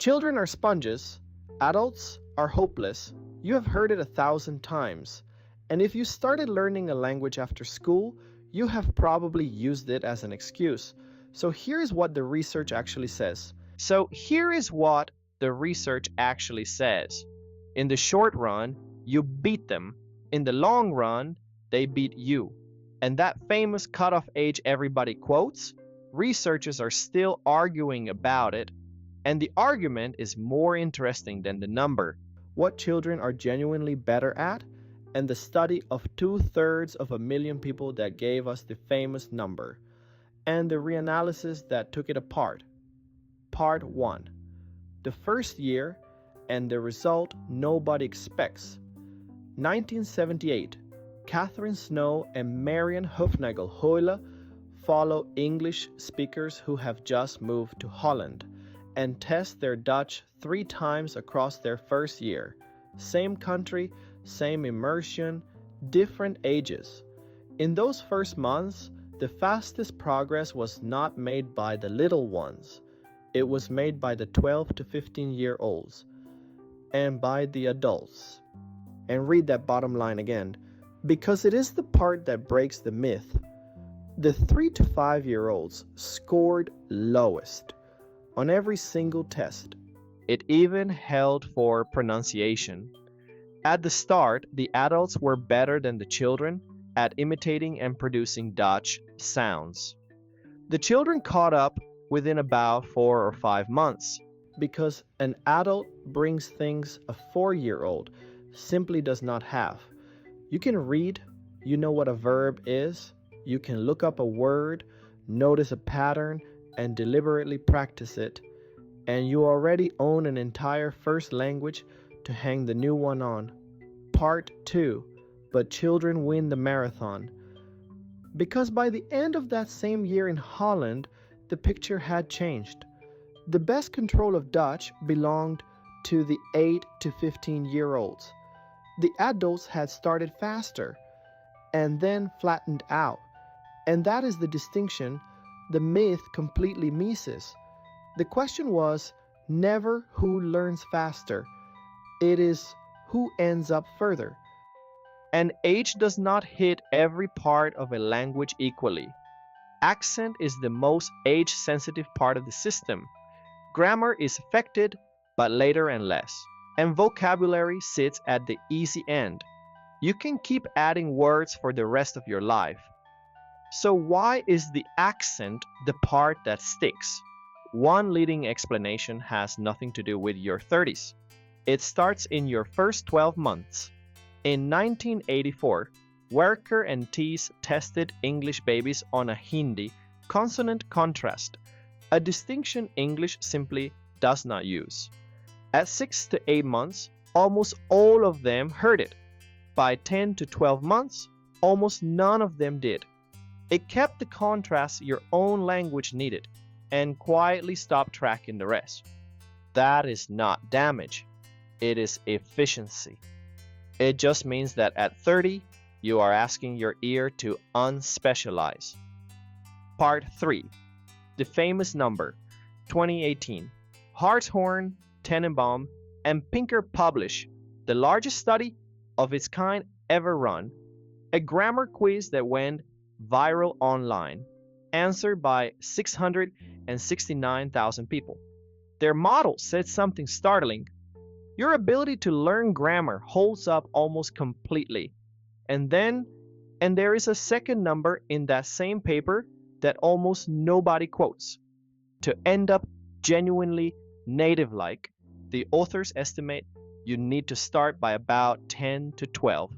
Children are sponges, adults are hopeless. You have heard it 1,000 times. And if you started learning a language after school, you have probably used it as an excuse. So here's what the research actually says. In the short run, you beat them. In the long run, they beat you. And that famous cutoff age everybody quotes, researchers are still arguing about it, and the argument is more interesting than the number. What children are genuinely better at, and the study of 2/3 of a million people that gave us the famous number, and the reanalysis that took it apart. Part 1. The first year, and the result nobody expects. 1978. Catherine Snow and Marian Hufnagel-Hoyle follow English speakers who have just moved to Holland and test their Dutch 3 times across their first year. Same country, same immersion, different ages. In those first months, the fastest progress was not made by the little ones. It was made by the 12 to 15-year-olds and by the adults. And read that bottom line again, because it is the part that breaks the myth. The 3 to 5-year-olds scored lowest on every single test. It even held for pronunciation. At the start, the adults were better than the children at imitating and producing Dutch sounds. The children caught up within about 4 or 5 months, because an adult brings things a 4-year-old simply does not have. You can read, you know what a verb is, you can look up a word, notice a pattern, and deliberately practice it, and you already own an entire first language to hang the new one on. Part 2. But children win the marathon. Because by the end of that same year in Holland, the picture had changed. The best control of Dutch belonged to the 8 to 15-year-olds. The adults had started faster and then flattened out. And that is the distinction the myth completely misses. The question was never who learns faster. It is who ends up further. And age does not hit every part of a language equally. Accent is the most age-sensitive part of the system. Grammar is affected, but later and less. And vocabulary sits at the easy end. You can keep adding words for the rest of your life. So why is the accent the part that sticks? One leading explanation has nothing to do with your 30s. It starts in your first 12 months. In 1984, Werker and Tees tested English babies on a Hindi consonant contrast, a distinction English simply does not use. At 6 to 8 months, almost all of them heard it. By 10 to 12 months, almost none of them did. It kept the contrast your own language needed and quietly stopped tracking the rest. That is not damage. It is efficiency. It just means that at 30, you are asking your ear to unspecialize. Part 3. The famous number, 2018. Hartshorn, Tenenbaum, and Pinker publish the largest study of its kind ever run, a grammar quiz that went viral online, answered by 669,000 people. Their model said something startling. Your ability to learn grammar holds up almost completely. And there is a second number in that same paper that almost nobody quotes. To end up genuinely native-like, the authors estimate you need to start by about 10 to 12,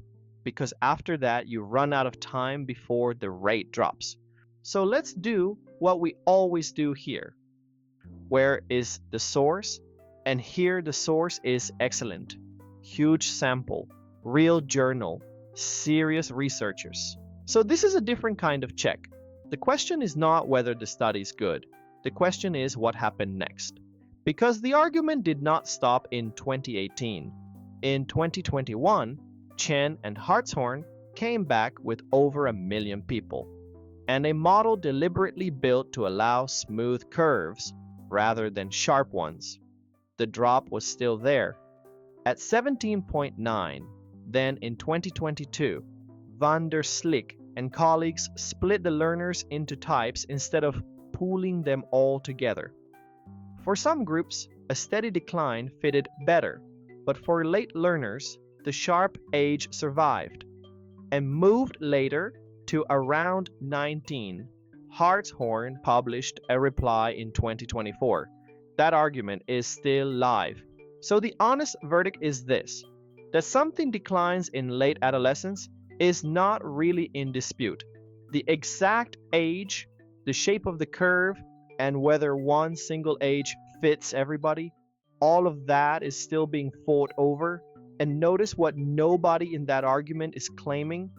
because after that you run out of time before the rate drops. So let's do what we always do here. Where is the source? And here the source is excellent. Huge sample, real journal, serious researchers. So this is a different kind of check. The question is not whether the study is good. The question is what happened next. Because the argument did not stop in 2018. In 2021, Chen and Hartshorn came back with over 1 million people, and a model deliberately built to allow smooth curves rather than sharp ones. the drop was still there. At 17.9, then in 2022, van der Slik and colleagues split the learners into types instead of pooling them all together. For some groups, a steady decline fitted better, but for late learners, the sharp age survived and moved later to around 19. Hartshorn published a reply in 2024. That argument is still live. So the honest verdict is this: that something declines in late adolescence is not really in dispute. The exact age, the shape of the curve, and whether one single age fits everybody, all of that is still being fought over. And notice what nobody in that argument is claiming.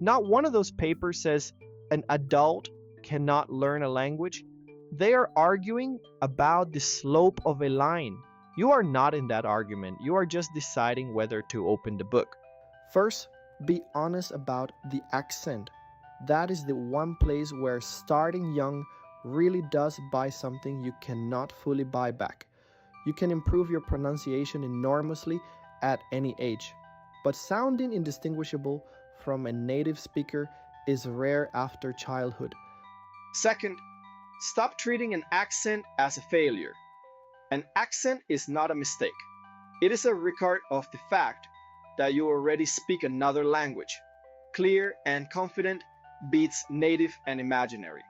Not one of those papers says an adult cannot learn a language. They are arguing about the slope of a line. You are not in that argument. You are just deciding whether to open the book. First, be honest about the accent. That is the one place where starting young really does buy something you cannot fully buy back. You can improve your pronunciation enormously at any age, but sounding indistinguishable from a native speaker is rare after childhood. Second, stop treating an accent as a failure. An accent is not a mistake. It is a record of the fact that you already speak another language. Clear and confident beats native and imaginary.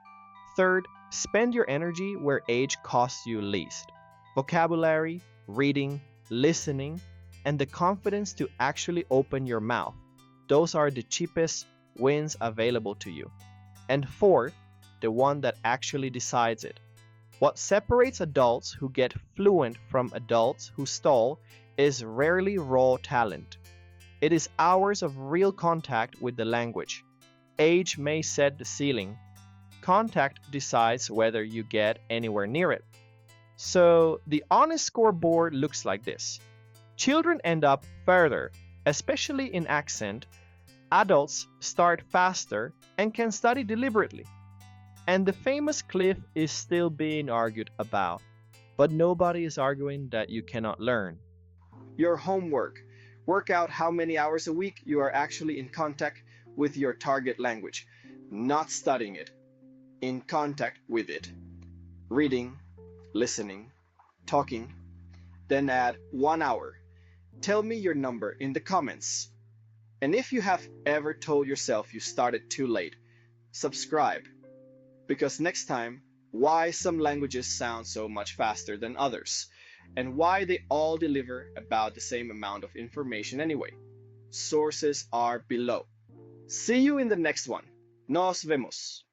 Third, spend your energy where age costs you least. Vocabulary, reading, listening, and the confidence to actually open your mouth. Those are the cheapest wins available to you. And fourth, the one that actually decides it. What separates adults who get fluent from adults who stall is rarely raw talent. It is hours of real contact with the language. Age may set the ceiling. Contact decides whether you get anywhere near it. So the honest scoreboard looks like this. Children end up further, especially in accent. Adults start faster and can study deliberately. And the famous cliff is still being argued about, but nobody is arguing that you cannot learn. Your homework. Work out how many hours a week you are actually in contact with your target language, not studying it, in contact with it. Reading, listening, talking, then add 1 hour. Tell me your number in the comments. And if you have ever told yourself you started too late, subscribe. Because next time, why some languages sound so much faster than others, and why they all deliver about the same amount of information anyway. Sources are below. See you in the next one. Nos vemos.